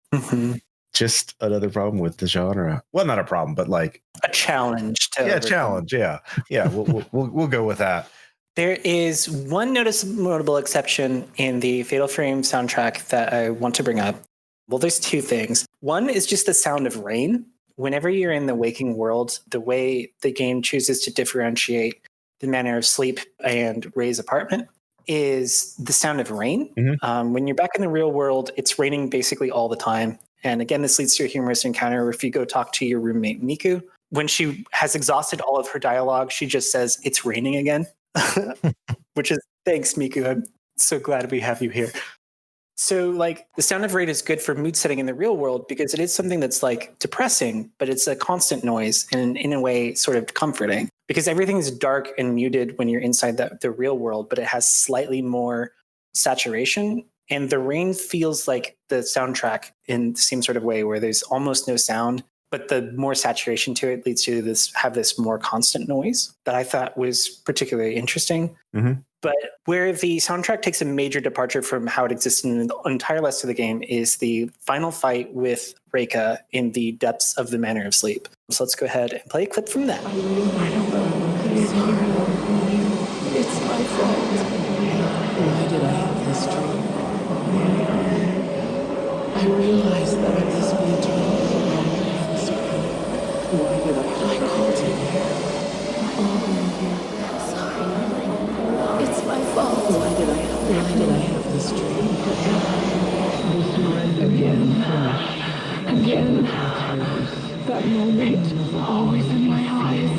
Just another problem with the genre. Well, not a problem, but like a challenge. Challenge. Yeah. We'll go with that. There is one notable exception in the Fatal Frame soundtrack that I want to bring up. Well, there's 2 things. One is just the sound of rain. Whenever you're in the waking world, the way the game chooses to differentiate the manner of sleep and Ray's apartment is the sound of rain. When you're back in the real world, it's raining basically all the time. And again, this leads to a humorous encounter where if you go talk to your roommate, Miku, when she has exhausted all of her dialogue, she just says, "It's raining again," which is, thanks, Miku. I'm so glad we have you here. So, like, the sound of rain is good for mood setting in the real world because it is something that's like depressing, but it's a constant noise and in a way sort of comforting, because everything is dark and muted when you're inside the real world, but it has slightly more saturation. And the rain feels like the soundtrack in the same sort of way, where there's almost no sound, but the more saturation to it leads to this more constant noise that I thought was particularly interesting. But where the soundtrack takes a major departure from how it exists in the entire rest of the game is the final fight with Reika in the depths of the Manor of Sleep. So let's go ahead and play a clip from that. It's my fault. Why did I have this dream? I realized that I must be eternally alone in this dream. Why did I called him here? Sorry. It's my fault. Why did I have this dream? Again. That moment, always in my eyes,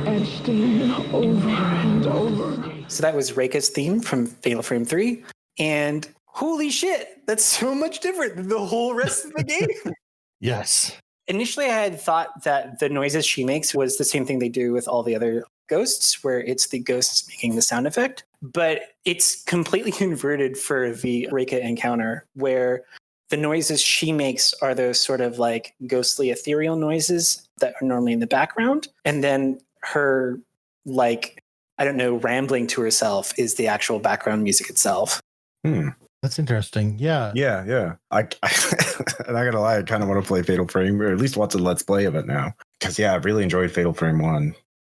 etched in over and over. So that was Reika's theme from Fatal Frame 3. And holy shit, that's so much different than the whole rest of the game. Yes. Initially, I had thought that the noises she makes was the same thing they do with all the other ghosts, where it's the ghosts making the sound effect. But it's completely converted for the Reika encounter, where the noises she makes are those sort of like ghostly ethereal noises that are normally in the background. And then her, like, I don't know, rambling to herself is the actual background music itself. That's interesting. Yeah. Yeah. I and I gotta lie, I kind of want to play Fatal Frame, or at least watch a Let's Play of it now. Because I really enjoyed Fatal Frame 1.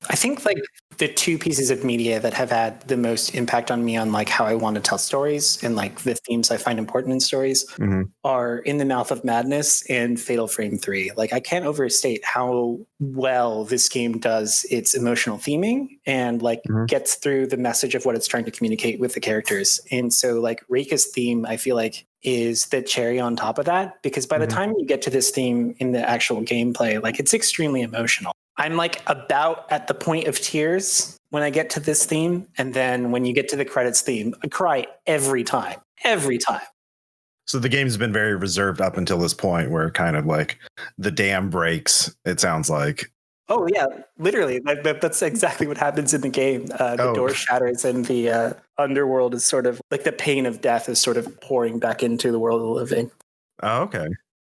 I think like the 2 pieces of media that have had the most impact on me on like how I want to tell stories and like the themes I find important in stories are In the Mouth of Madness and Fatal Frame 3. Like, I can't overstate how well this game does its emotional theming and like gets through the message of what it's trying to communicate with the characters. And so like Reika's theme, I feel like, is the cherry on top of that, because by the time you get to this theme in the actual gameplay, like, it's extremely emotional. I'm like about at the point of tears when I get to this theme. And then when you get to the credits theme, I cry every time. So the game's been very reserved up until this point, where kind of like the dam breaks, it sounds like. Oh, yeah, literally. That's exactly what happens in the game. The door shatters and the underworld is sort of like the pain of death is sort of pouring back into the world of the living. Oh, okay.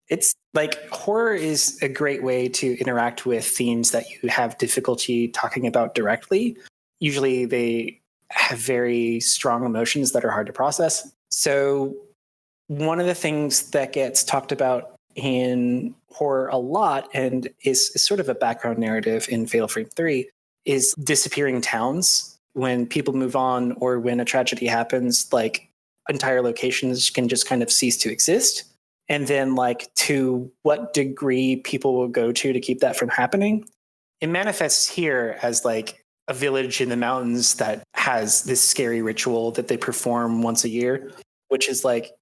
It's like horror is a great way to interact with themes that you have difficulty talking about directly. usually they have very strong emotions that are hard to process. So one of the things that gets talked about in horror a lot and is sort of a background narrative in Fatal Frame 3 is disappearing towns. When people move on or when a tragedy happens, like entire locations can just kind of cease to exist. And then like to what degree people will go to keep that from happening. It manifests here as like a village in the mountains that has this scary ritual that they perform once a year, which is like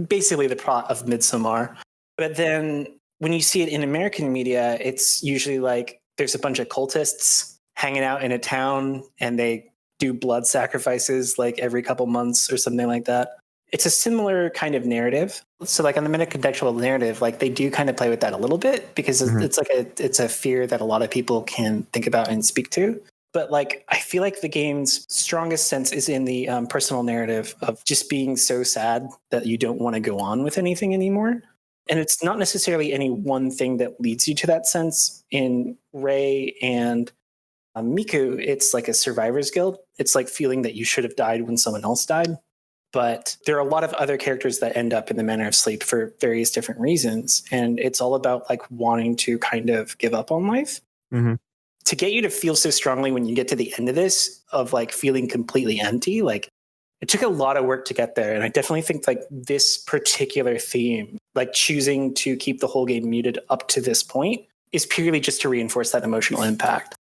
basically the plot of Midsommar. But then when you see it in American media, it's usually like there's a bunch of cultists hanging out in a town and they do blood sacrifices like every couple months or something like that. It's a similar kind of narrative. So like on the metacontextual narrative, like they do kind of play with that a little bit because it's like it's a fear that a lot of people can think about and speak to. But like, I feel like the game's strongest sense is in the personal narrative of just being so sad that you don't want to go on with anything anymore. And it's not necessarily any one thing that leads you to that sense. In Rei and Miku, it's like a survivor's guilt. It's like feeling that you should have died when someone else died. But there are a lot of other characters that end up in the Manor of Sleep for various different reasons. And it's all about like wanting to kind of give up on life. Mm-hmm. To get you to feel so strongly when you get to the end of this of like feeling completely empty, like it took a lot of work to get there. And I definitely think like this particular theme, like choosing to keep the whole game muted up to this point is purely just to reinforce that emotional impact.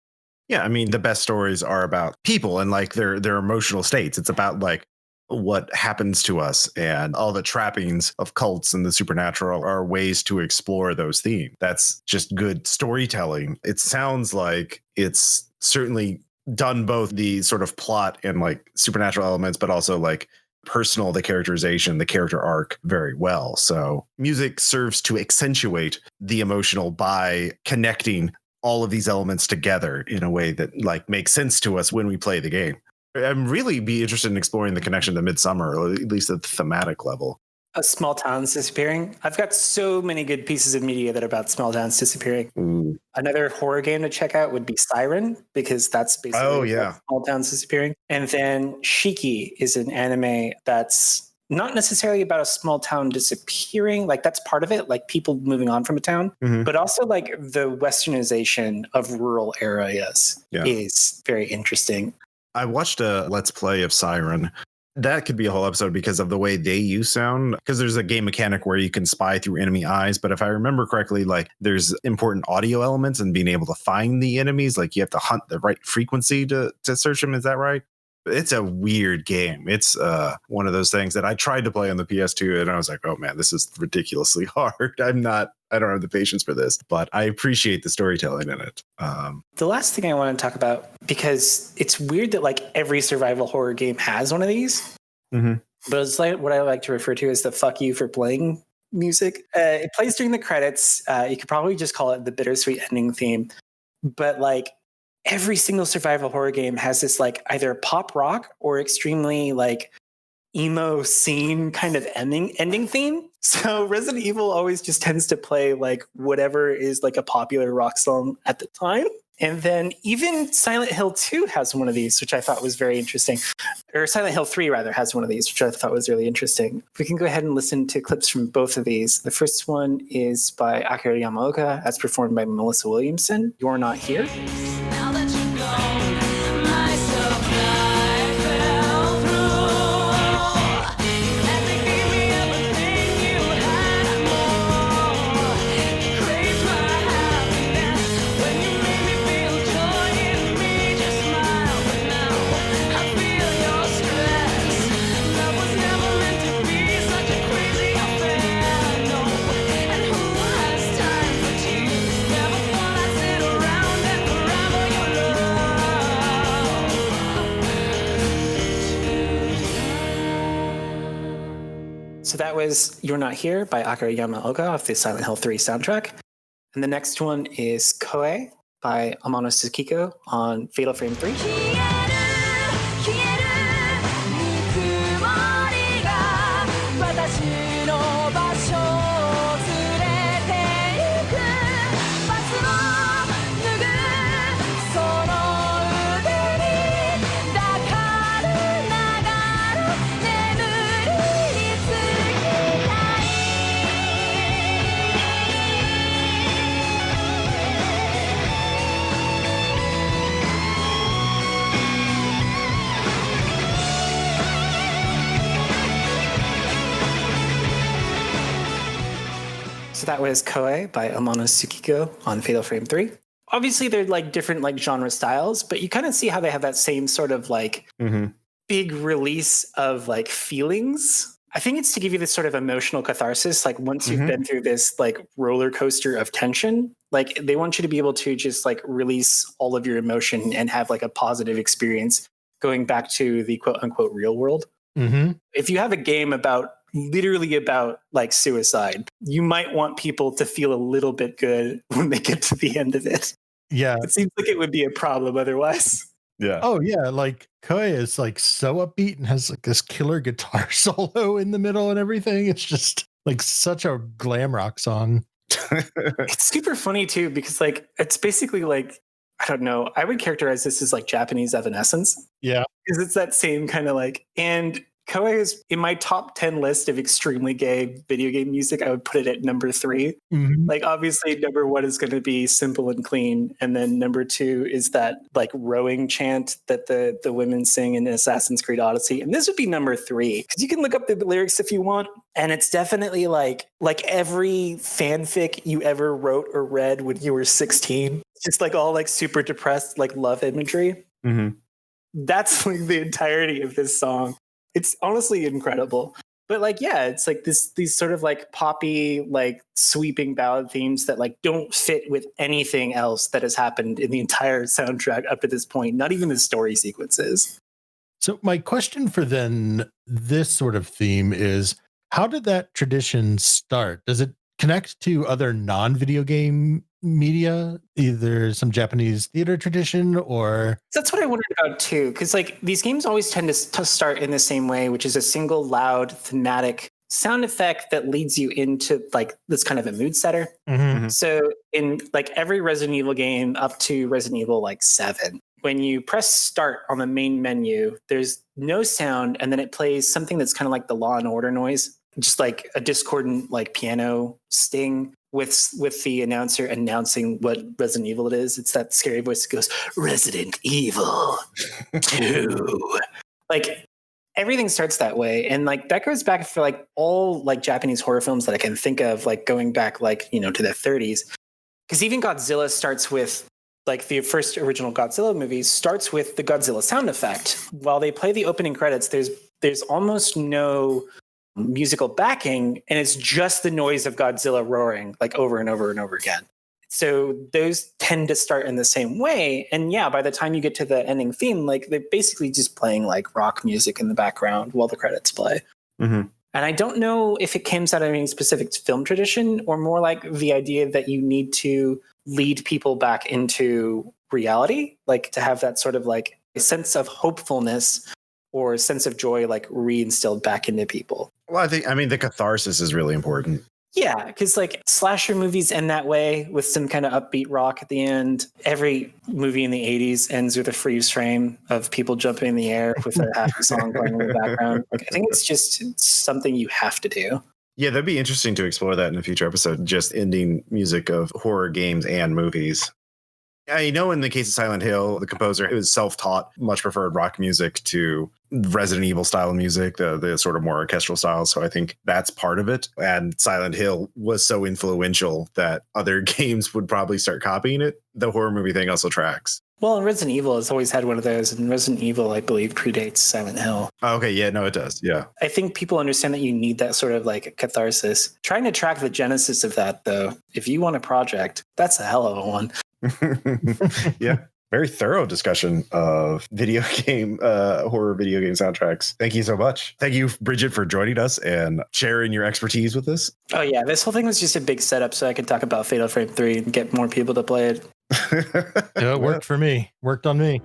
Yeah, I mean, the best stories are about people and like their emotional states. It's about like what happens to us, and all the trappings of cults and the supernatural are ways to explore those themes. That's just good storytelling. It sounds like it's certainly done both the sort of plot and like supernatural elements, but also like personal, the characterization, the character arc very well. So music serves to accentuate the emotional by connecting all of these elements together in a way that like makes sense to us when we play the game. I'm really be interested in exploring the connection to Midsummer, or at least at the thematic level. A small towns disappearing. I've got so many good pieces of media that are about small towns disappearing. Ooh. Another horror game to check out would be Siren, because that's basically small towns disappearing. And then Shiki is an anime that's not necessarily about a small town disappearing. Like that's part of it, like people moving on from a town, but also like the westernization of rural areas is very interesting. I watched a Let's Play of Siren. That could be a whole episode because of the way they use sound, because there's a game mechanic where you can spy through enemy eyes. But if I remember correctly, like there's important audio elements and being able to find the enemies. Like you have to hunt the right frequency to search them. Is that right? It's a weird game. It's one of those things that I tried to play on the PS2 and I was like, oh man, this is ridiculously hard. I don't have the patience for this, but I appreciate the storytelling in it. The last thing I want to talk about, because it's weird that like every survival horror game has one of these, but it's like what I like to refer to as the fuck you for playing music. It plays during the credits. You could probably just call it the bittersweet ending theme, but like every single survival horror game has this like either pop rock or extremely like emo scene kind of ending theme. So Resident Evil always just tends to play like whatever is like a popular rock song at the time. And then even Silent Hill 2 has one of these, which I thought was very interesting. Or Silent Hill 3 rather has one of these, which I thought was really interesting. We can go ahead and listen to clips from both of these. The first one is by Akira Yamaoka, as performed by Melissa Williamson. You're Not Here. Now that you're gone, my supply fell through. And they gave me everything you had and more. You craved my happiness when you made me feel joy in me. Just smile, but now I feel your stress. Love was never meant to be such a crazy affair, no. And who has time for tears? Never thought I'd sit around and unravel your love. So that was You're Not Here by Akira Yamaoka off the Silent Hill 3 soundtrack. And the next one is Koe by Amano Tsukiko on Fatal Frame 3. 消える消えるぬくもりが私の場所を連れて行くバスを脱ぐその腕に So that was Koei by Amano Tsukiko on Fatal Frame 3. Obviously, they're like different like genre styles, but you kind of see how they have that same sort of like big release of like feelings. I think it's to give you this sort of emotional catharsis. Like once you've been through this like roller coaster of tension, like they want you to be able to just like release all of your emotion and have like a positive experience going back to the quote unquote real world. If you have a game literally about like suicide, you might want people to feel a little bit good when they get to the end of it. Yeah. It seems like it would be a problem otherwise. Yeah. Oh yeah, like Koei is like so upbeat and has like this killer guitar solo in the middle and everything. It's just like such a glam rock song. It's super funny too, because like it's basically like, I don't know, I would characterize this as like Japanese Evanescence. Yeah. Because it's that same kind of like, and Koei is in my top 10 list of extremely gay video game music. I would put it at number 3. Like obviously number 1 is going to be Simple and Clean. And then number 2 is that like rowing chant that the women sing in Assassin's Creed Odyssey. And this would be number 3 because you can look up the lyrics if you want. And it's definitely like every fanfic you ever wrote or read when you were 16. It's just like all like super depressed, like love imagery. That's like the entirety of this song. It's honestly incredible. But like, yeah, it's like these sort of like poppy, like sweeping ballad themes that like don't fit with anything else that has happened in the entire soundtrack up to this point, not even the story sequences. So my question for then this sort of theme is, how did that tradition start? Does it connect to other non-video game media, either some Japanese theater tradition or... That's what I wondered about too, because like these games always tend to start in the same way, which is a single loud thematic sound effect that leads you into like this kind of a mood setter. So in like every Resident Evil game up to Resident Evil like 7, when you press start on the main menu, there's no sound, and then it plays something that's kind of like the Law and Order noise, just like a discordant like piano sting with the announcer announcing what Resident Evil it is. It's that scary voice that goes, Resident Evil 2. Like everything starts that way. And like that goes back for like all like Japanese horror films that I can think of, like going back like, you know, to the 30s. Because even Godzilla starts with like the first original Godzilla movie starts with the Godzilla sound effect. While they play the opening credits, there's almost no musical backing, and it's just the noise of Godzilla roaring like over and over and over again. So those tend to start in the same way. And yeah, by the time you get to the ending theme, like they're basically just playing like rock music in the background while the credits play. And I don't know if it comes out of any specific film tradition or more like the idea that you need to lead people back into reality, like to have that sort of like a sense of hopefulness or a sense of joy like reinstilled back into people. Well, I mean, the catharsis is really important. Yeah, because like slasher movies end that way with some kind of upbeat rock at the end. Every movie in the 80s ends with a freeze frame of people jumping in the air with a happy song playing in the background. Like, I think it's something you have to do. Yeah, that'd be interesting to explore that in a future episode, just ending music of horror games and movies. I know in the case of Silent Hill, the composer was self-taught, much preferred rock music to Resident Evil style music, the sort of more orchestral style. So I think that's part of it. And Silent Hill was so influential that other games would probably start copying it. The horror movie thing also tracks. Well, Resident Evil has always had one of those, and Resident Evil, I believe, predates Silent Hill. Okay, yeah, no, it does. Yeah. I think people understand that you need that sort of like catharsis. Trying to track the genesis of that, though, if you want a project, that's a hell of a one. Yeah. Very thorough discussion of video game, horror video game soundtracks. Thank you so much. Thank you, Bridget, for joining us and sharing your expertise with us. Oh, yeah. This whole thing was just a big setup so I could talk about Fatal Frame 3 and get more people to play it. Yeah, it worked for me. Worked on me.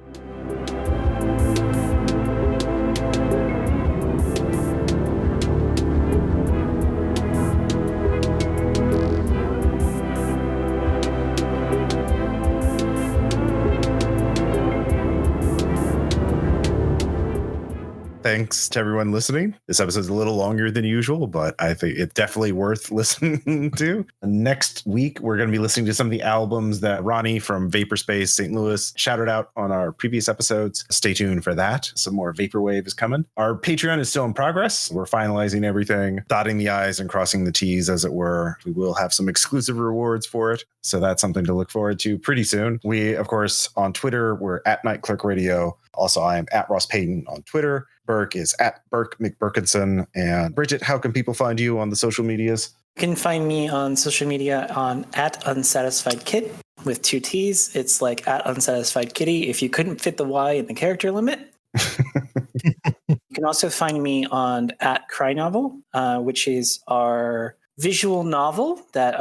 thanks to everyone listening. This episode's a little longer than usual, but I think it's definitely worth listening to. Next week, we're going to be listening to some of the albums that Ronnie from Vaporspace St. Louis shouted out on our previous episodes. Stay tuned for that. Some more Vaporwave is coming. Our Patreon is still in progress. We're finalizing everything, dotting the I's and crossing the T's, as it were. We will have some exclusive rewards for it. So that's something to look forward to pretty soon. We, of course, on Twitter, we're at Night Clerk Radio. Also, I am at Ross Payton on Twitter. Burke is at Burke McBurkinson. And Bridget, how can people find you on the social medias? You can find me on social media on at Unsatisfied Kid with 2 T's. It's like at Unsatisfied Kitty if you couldn't fit the Y in the character limit. You can also find me on at Cry Novel, which is our visual novel that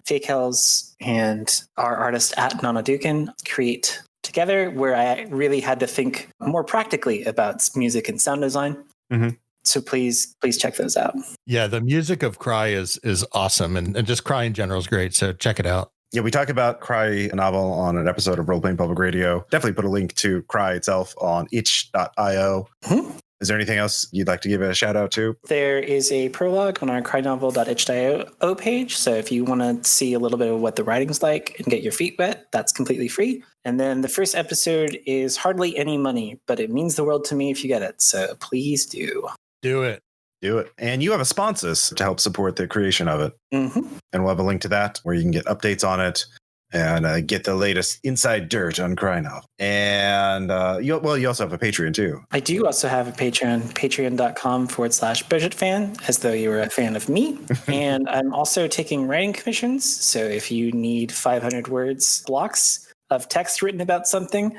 Fake Hells and our artist at Nana Dukin create together, where I really had to think more practically about music and sound design. Mm-hmm. So please check those out. Yeah, the music of Cry is awesome, and just Cry in general is great. So check it out. Yeah, we talk about Cry novel on an episode of Role Playing Public Radio. Definitely put a link to Cry itself on itch.io. Mm-hmm. Is there anything else you'd like to give a shout out to? There is a prologue on our crynovel.itch.io page. So if you want to see a little bit of what the writing's like and get your feet wet, that's completely free. And then the first episode is hardly any money, but it means the world to me if you get it. So please do. Do it. Do it. And you have a sponsor to help support the creation of it. Mm-hmm. And we'll have a link to that where you can get updates on it and get the latest inside dirt on Cry Novel. And you also have a Patreon too. I do also have a Patreon, patreon.com/Bridget fan, as though you were a fan of me. And I'm also taking writing commissions. So if you need 500 words blocks of text written about something,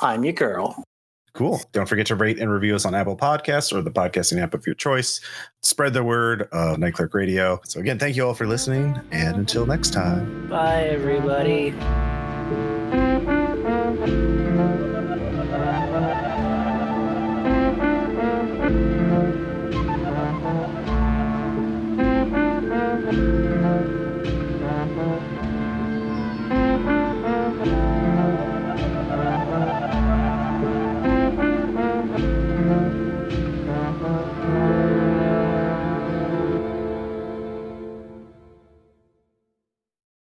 I'm your girl. Cool. Don't forget to rate and review us on Apple Podcasts or the podcasting app of your choice. Spread the word of Night Clerk Radio. So again, thank you all for listening. And until next time. Bye, everybody.